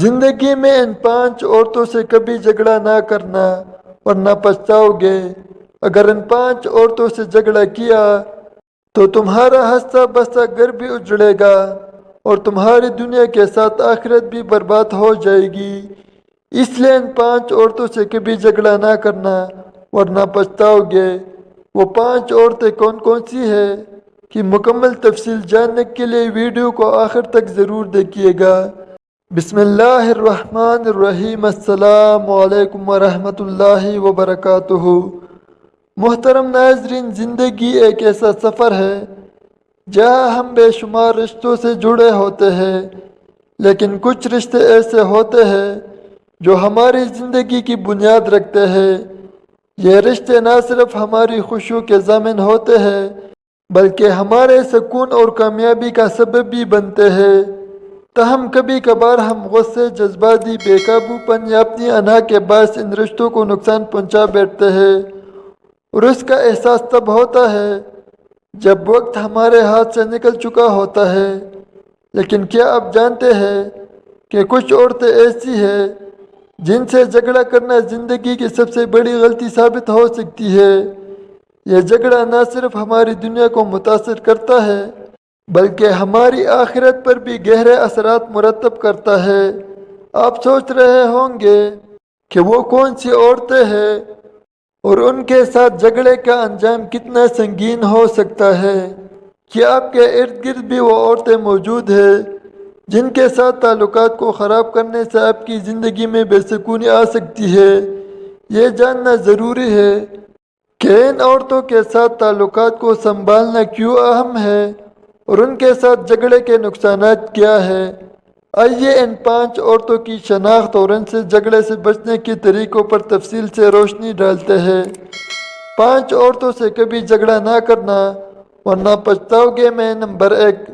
زندگی میں ان 5 عورتوں سے کبھی جھگڑا نہ کرنا ورنہ پچھتاؤ گے۔ اگر ان 5 عورتوں سے جھگڑا کیا تو تمہارا ہنستا بستا گھر بھی اجڑے گا اور تمہاری دنیا کے ساتھ آخرت بھی برباد ہو جائے گی۔ اس لیے ان 5 عورتوں سے کبھی جھگڑا نہ کرنا ورنہ پچھتاؤ گے۔ وہ 5 عورتیں کون کون سی ہیں کہ مکمل تفصیل جاننے کے لیے ویڈیو کو آخر تک ضرور دیکھیے گا۔ بسم اللہ الرحمن الرحیم۔ السلام علیکم ورحمۃ اللہ وبرکاتہ۔ محترم ناظرین، زندگی ایک ایسا سفر ہے جہاں ہم بے شمار رشتوں سے جڑے ہوتے ہیں، لیکن کچھ رشتے ایسے ہوتے ہیں جو ہماری زندگی کی بنیاد رکھتے ہیں۔ یہ رشتے نہ صرف ہماری خوشیوں کے ضامن ہوتے ہیں بلکہ ہمارے سکون اور کامیابی کا سبب بھی بنتے ہیں۔ تاہم کبھی کبھار ہم غصے، جذباتی بے قابو پن یا اپنی انا کے باعث ان رشتوں کو نقصان پہنچا بیٹھتے ہیں، اور اس کا احساس تب ہوتا ہے جب وقت ہمارے ہاتھ سے نکل چکا ہوتا ہے۔ لیکن کیا آپ جانتے ہیں کہ کچھ عورتیں ایسی ہیں جن سے جھگڑا کرنا زندگی کی سب سے بڑی غلطی ثابت ہو سکتی ہے۔ یہ جھگڑا نہ صرف ہماری دنیا کو متاثر کرتا ہے بلکہ ہماری آخرت پر بھی گہرے اثرات مرتب کرتا ہے۔ آپ سوچ رہے ہوں گے کہ وہ کون سی عورتیں ہیں اور ان کے ساتھ جھگڑے کا انجام کتنا سنگین ہو سکتا ہے۔ کیا آپ کے ارد گرد بھی وہ عورتیں موجود ہیں جن کے ساتھ تعلقات کو خراب کرنے سے آپ کی زندگی میں بے سکونی آ سکتی ہے؟ یہ جاننا ضروری ہے کہ ان عورتوں کے ساتھ تعلقات کو سنبھالنا کیوں اہم ہے اور ان کے ساتھ جھگڑے کے نقصانات کیا ہیں۔ آئیے ان 5 عورتوں کی شناخت اور ان سے جھگڑے سے بچنے کے طریقوں پر تفصیل سے روشنی ڈالتے ہیں۔ 5 عورتوں سے کبھی جھگڑا نہ کرنا ورنہ پچھتاؤ گے میں۔ نمبر 1،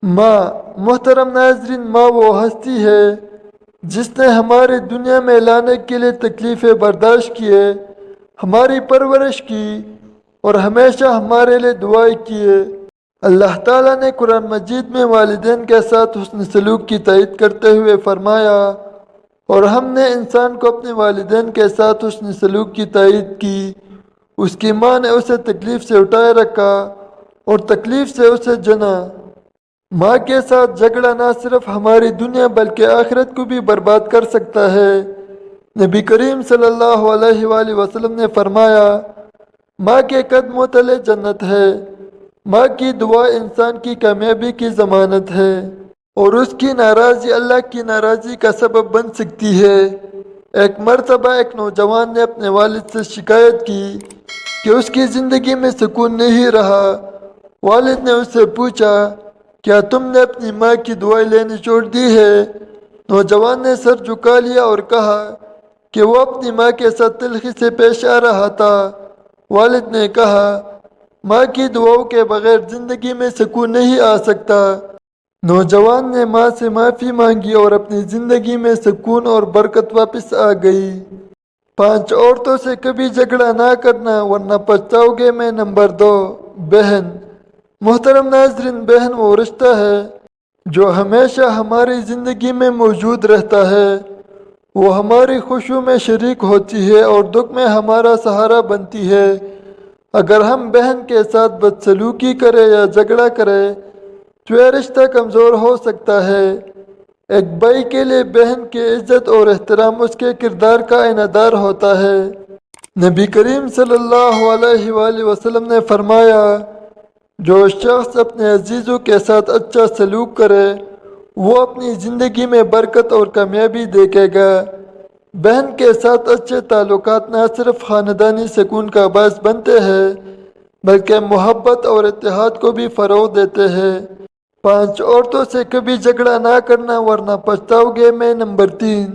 ماں۔ محترم ناظرین، ماں وہ ہستی ہے جس نے ہماری دنیا میں لانے کے لیے تکلیفیں برداشت کیے، ہماری پرورش کی اور ہمیشہ ہمارے لیے دعائیں کیے۔ اللہ تعالیٰ نے قرآن مجید میں والدین کے ساتھ حسن سلوک کی تائید کرتے ہوئے فرمایا، اور ہم نے انسان کو اپنے والدین کے ساتھ حسن سلوک کی تائید کی۔ اس کی ماں نے اسے تکلیف سے اٹھائے رکھا اور تکلیف سے اسے جنا۔ ماں کے ساتھ جھگڑا نہ صرف ہماری دنیا بلکہ آخرت کو بھی برباد کر سکتا ہے۔ نبی کریم صلی اللہ علیہ وآلہ وسلم نے فرمایا، ماں کے قدموں تلے جنت ہے۔ ماں کی دعا انسان کی کامیابی کی ضمانت ہے اور اس کی ناراضی اللہ کی ناراضی کا سبب بن سکتی ہے۔ ایک مرتبہ ایک نوجوان نے اپنے والد سے شکایت کی کہ اس کی زندگی میں سکون نہیں رہا۔ والد نے اس سے پوچھا، کیا تم نے اپنی ماں کی دعائیں لینی چھوڑ دی ہے؟ نوجوان نے سر جھکا لیا اور کہا کہ وہ اپنی ماں کے ساتھ تلخی سے پیش آ رہا تھا۔ والد نے کہا، ماں کی دعاؤں کے بغیر زندگی میں سکون نہیں آ سکتا۔ نوجوان نے ماں سے معافی مانگی اور اپنی زندگی میں سکون اور برکت واپس آ گئی۔ 5 عورتوں سے کبھی جھگڑا نہ کرنا ورنہ پچھتاؤ گے میں۔ نمبر 2، بہن۔ محترم ناظرین، بہن وہ رشتہ ہے جو ہمیشہ ہماری زندگی میں موجود رہتا ہے۔ وہ ہماری خوشیوں میں شریک ہوتی ہے اور دکھ میں ہمارا سہارا بنتی ہے۔ اگر ہم بہن کے ساتھ بدسلوکی کریں یا جھگڑا کریں تو یہ رشتہ کمزور ہو سکتا ہے۔ ایک بھائی کے لیے بہن کی عزت اور احترام اس کے کردار کا انعکاس ہوتا ہے۔ نبی کریم صلی اللہ علیہ وآلہ وسلم نے فرمایا، جو شخص اپنے عزیزوں کے ساتھ اچھا سلوک کرے وہ اپنی زندگی میں برکت اور کامیابی دیکھے گا۔ بہن کے ساتھ اچھے تعلقات نہ صرف خاندانی سکون کا باعث بنتے ہیں بلکہ محبت اور اتحاد کو بھی فروغ دیتے ہیں۔ 5 عورتوں سے کبھی جھگڑا نہ کرنا ورنہ پچھتاؤ گے میں۔ نمبر 3،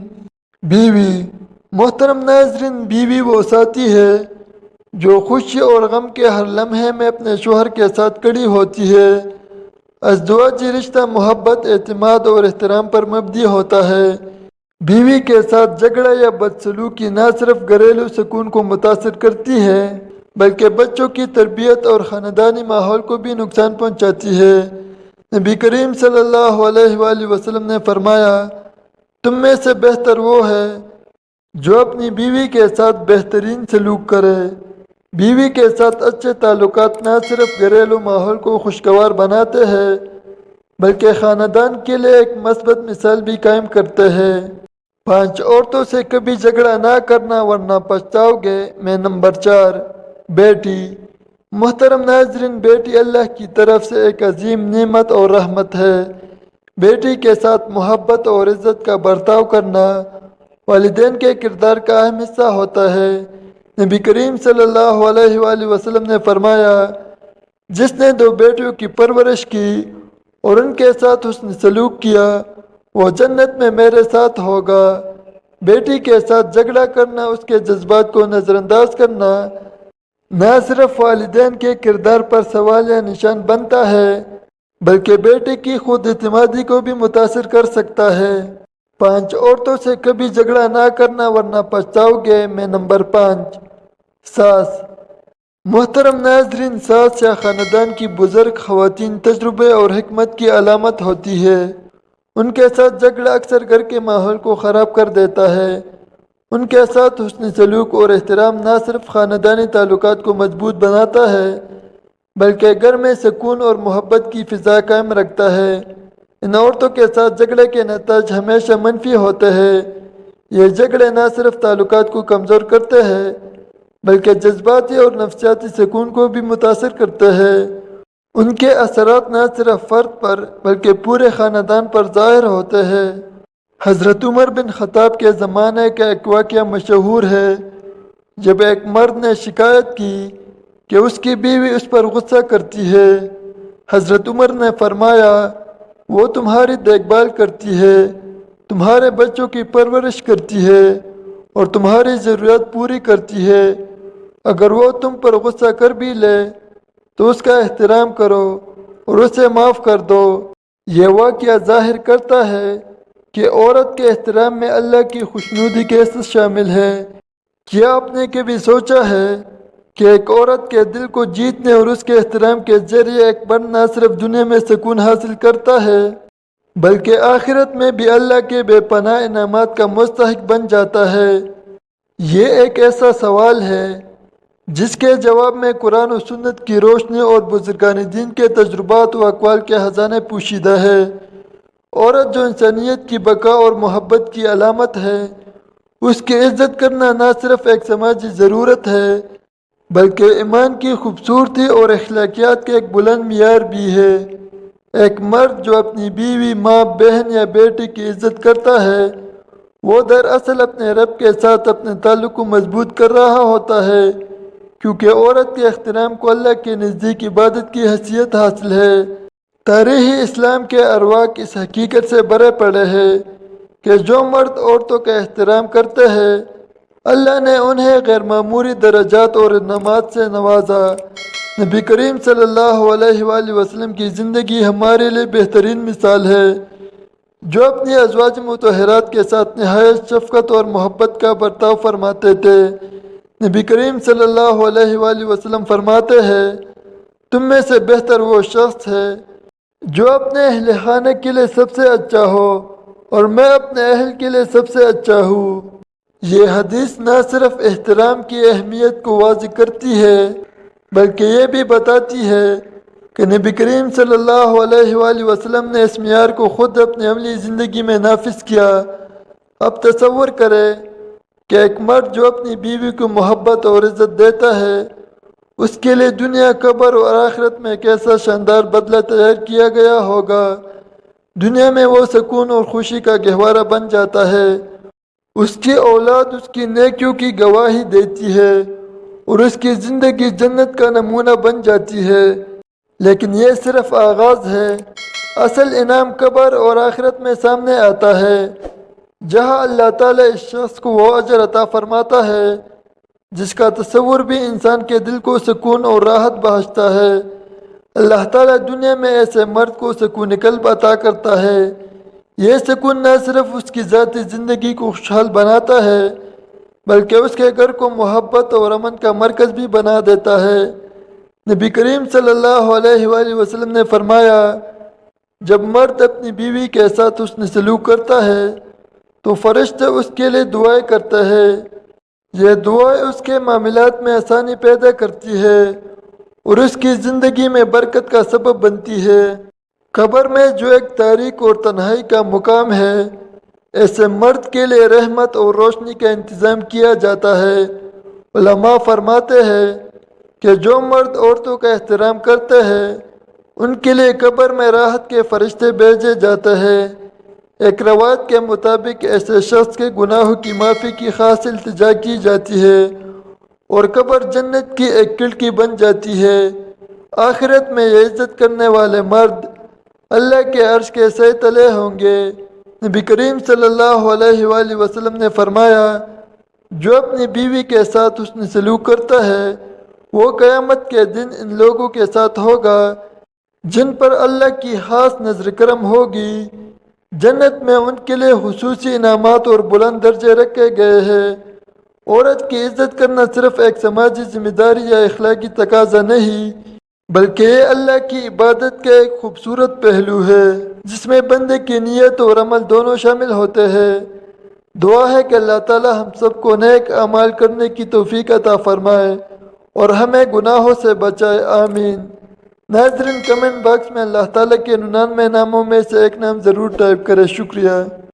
بیوی۔ محترم ناظرین، بیوی وہ ساتھی ہے جو خوشی اور غم کے ہر لمحے میں اپنے شوہر کے ساتھ کھڑی ہوتی ہے۔ ازدواجی رشتہ محبت، اعتماد اور احترام پر مبنی ہوتا ہے۔ بیوی کے ساتھ جھگڑا یا بدسلوکی نہ صرف گھریلو سکون کو متاثر کرتی ہے بلکہ بچوں کی تربیت اور خاندانی ماحول کو بھی نقصان پہنچاتی ہے۔ نبی کریم صلی اللہ علیہ وآلہ وسلم نے فرمایا، تم میں سے بہتر وہ ہے جو اپنی بیوی کے ساتھ بہترین سلوک کرے۔ بیوی کے ساتھ اچھے تعلقات نہ صرف گھریلو ماحول کو خوشگوار بناتے ہیں بلکہ خاندان کے لیے ایک مثبت مثال بھی قائم کرتے ہیں۔ 5 عورتوں سے کبھی جھگڑا نہ کرنا ورنہ پچھتاؤ گے میں نمبر 4، بیٹی۔ محترم ناظرین، بیٹی اللہ کی طرف سے ایک عظیم نعمت اور رحمت ہے۔ بیٹی کے ساتھ محبت اور عزت کا برتاؤ کرنا والدین کے کردار کا اہم حصہ ہوتا ہے۔ نبی کریم صلی اللہ علیہ وآلہ وسلم نے فرمایا، جس نے 2 بیٹیوں کی پرورش کی اور ان کے ساتھ حسن سلوک کیا وہ جنت میں میرے ساتھ ہوگا۔ بیٹی کے ساتھ جھگڑا کرنا، اس کے جذبات کو نظر انداز کرنا نہ صرف والدین کے کردار پر سوال یا نشان بنتا ہے بلکہ بیٹے کی خود اعتمادی کو بھی متاثر کر سکتا ہے۔ 5 عورتوں سے کبھی جھگڑا نہ کرنا ورنہ پچھتاؤ گے میں نمبر 5، ساس۔ محترم ناظرین، ساس یا خاندان کی بزرگ خواتین تجربے اور حکمت کی علامت ہوتی ہے۔ ان کے ساتھ جھگڑا اکثر گھر کے ماحول کو خراب کر دیتا ہے۔ ان کے ساتھ حسن سلوک اور احترام نہ صرف خاندانی تعلقات کو مضبوط بناتا ہے بلکہ گھر میں سکون اور محبت کی فضا قائم رکھتا ہے۔ ان عورتوں کے ساتھ جھگڑے کے نتائج ہمیشہ منفی ہوتے ہیں۔ یہ جھگڑے نہ صرف تعلقات کو کمزور کرتے ہیں بلکہ جذباتی اور نفسیاتی سکون کو بھی متاثر کرتے ہیں۔ ان کے اثرات نہ صرف فرد پر بلکہ پورے خاندان پر ظاہر ہوتے ہیں۔ حضرت عمر بن خطاب کے زمانے کا ایک واقعہ مشہور ہے، جب ایک مرد نے شکایت کی کہ اس کی بیوی اس پر غصہ کرتی ہے۔ حضرت عمر نے فرمایا، وہ تمہاری دیکھ بھال کرتی ہے، تمہارے بچوں کی پرورش کرتی ہے اور تمہاری ضروریات پوری کرتی ہے۔ اگر وہ تم پر غصہ کر بھی لے تو اس کا احترام کرو اور اسے معاف کر دو۔ یہ واقعہ ظاہر کرتا ہے کہ عورت کے احترام میں اللہ کی خوشنودی کیسے شامل ہے۔ کیا آپ نے کبھی سوچا ہے کہ ایک عورت کے دل کو جیتنے اور اس کے احترام کے ذریعے ایک مرد نہ صرف دنیا میں سکون حاصل کرتا ہے بلکہ آخرت میں بھی اللہ کے بے پناہ انعامات کا مستحق بن جاتا ہے؟ یہ ایک ایسا سوال ہے جس کے جواب میں قرآن و سنت کی روشنی اور بزرگان دین کے تجربات و اقوال کے خزانے پوشیدہ ہے۔ عورت جو انسانیت کی بقا اور محبت کی علامت ہے، اس کی عزت کرنا نہ صرف ایک سماجی ضرورت ہے بلکہ ایمان کی خوبصورتی اور اخلاقیات کے ایک بلند معیار بھی ہے۔ ایک مرد جو اپنی بیوی، ماں، بہن یا بیٹی کی عزت کرتا ہے وہ دراصل اپنے رب کے ساتھ اپنے تعلق کو مضبوط کر رہا ہوتا ہے، کیونکہ عورت کے احترام کو اللہ کے نزدیک عبادت کی حیثیت حاصل ہے۔ تاریخ اسلام کے ارواق اس حقیقت سے بھرے پڑے ہیں کہ جو مرد عورتوں کا احترام کرتے ہیں اللہ نے انہیں غیر معمولی درجات اور انعامات سے نوازا۔ نبی کریم صلی اللہ علیہ وآلہ وسلم کی زندگی ہمارے لیے بہترین مثال ہے، جو اپنی ازواج مطہرات کے ساتھ نہایت شفقت اور محبت کا برتاؤ فرماتے تھے۔ نبی کریم صلی اللہ علیہ وآلہ وسلم فرماتے ہیں، تم میں سے بہتر وہ شخص ہے جو اپنے اہل خانہ کے لیے سب سے اچھا ہو اور میں اپنے اہل کے لیے سب سے اچھا ہوں۔ یہ حدیث نہ صرف احترام کی اہمیت کو واضح کرتی ہے بلکہ یہ بھی بتاتی ہے کہ نبی کریم صلی اللہ علیہ وآلہ وسلم نے اس معیار کو خود اپنی عملی زندگی میں نافذ کیا۔ اب تصور کریں کہ ایک مرد جو اپنی بیوی کو محبت اور عزت دیتا ہے، اس کے لیے دنیا، قبر اور آخرت میں کیسا شاندار بدلہ تیار کیا گیا ہوگا۔ دنیا میں وہ سکون اور خوشی کا گہوارہ بن جاتا ہے، اس کی اولاد اس کی نیکیوں کی گواہی دیتی ہے اور اس کی زندگی جنت کا نمونہ بن جاتی ہے۔ لیکن یہ صرف آغاز ہے، اصل انعام قبر اور آخرت میں سامنے آتا ہے، جہاں اللہ تعالیٰ اس شخص کو وہ اجر عطا فرماتا ہے جس کا تصور بھی انسان کے دل کو سکون اور راحت بخشتا ہے۔ اللہ تعالیٰ دنیا میں ایسے مرد کو سکون قلب عطا کرتا ہے۔ یہ سکون نہ صرف اس کی ذاتی زندگی کو خوشحال بناتا ہے بلکہ اس کے گھر کو محبت اور امن کا مرکز بھی بنا دیتا ہے۔ نبی کریم صلی اللہ علیہ وآلہ وسلم نے فرمایا، جب مرد اپنی بیوی کے ساتھ حسن سلوک کرتا ہے تو فرشتے اس کے لیے دعائیں کرتے ہیں۔ یہ دعائیں اس کے معاملات میں آسانی پیدا کرتی ہے اور اس کی زندگی میں برکت کا سبب بنتی ہے۔ قبر میں جو ایک تاریک اور تنہائی کا مقام ہے، ایسے مرد کے لیے رحمت اور روشنی کا انتظام کیا جاتا ہے۔ علماء فرماتے ہیں کہ جو مرد عورتوں کا احترام کرتے ہیں ان کے لیے قبر میں راحت کے فرشتے بھیجے جاتے ہیں۔ ایک روایت کے مطابق ایسے شخص کے گناہوں کی معافی کی خاص التجا کی جاتی ہے اور قبر جنت کی ایک کھڑکی بن جاتی ہے۔ آخرت میں یہ عزت کرنے والے مرد اللہ کے عرش کے سائے تلے ہوں گے۔ نبی کریم صلی اللہ علیہ وآلہ وسلم نے فرمایا، جو اپنی بیوی کے ساتھ حسن سلوک کرتا ہے وہ قیامت کے دن ان لوگوں کے ساتھ ہوگا جن پر اللہ کی خاص نظر کرم ہوگی۔ جنت میں ان کے لیے خصوصی انعامات اور بلند درجے رکھے گئے ہیں۔ عورت کی عزت کرنا صرف ایک سماجی ذمہ داری یا اخلاقی تقاضا نہیں، بلکہ یہ اللہ کی عبادت کا ایک خوبصورت پہلو ہے جس میں بندے کی نیت اور عمل دونوں شامل ہوتے ہیں۔ دعا ہے کہ اللہ تعالی ہم سب کو نیک اعمال کرنے کی توفیق عطا فرمائے اور ہمیں گناہوں سے بچائے، آمین۔ ناظرین، کمنٹ باکس میں اللہ تعالیٰ کے 99 ناموں میں سے ایک نام ضرور ٹائپ کریں۔ شکریہ۔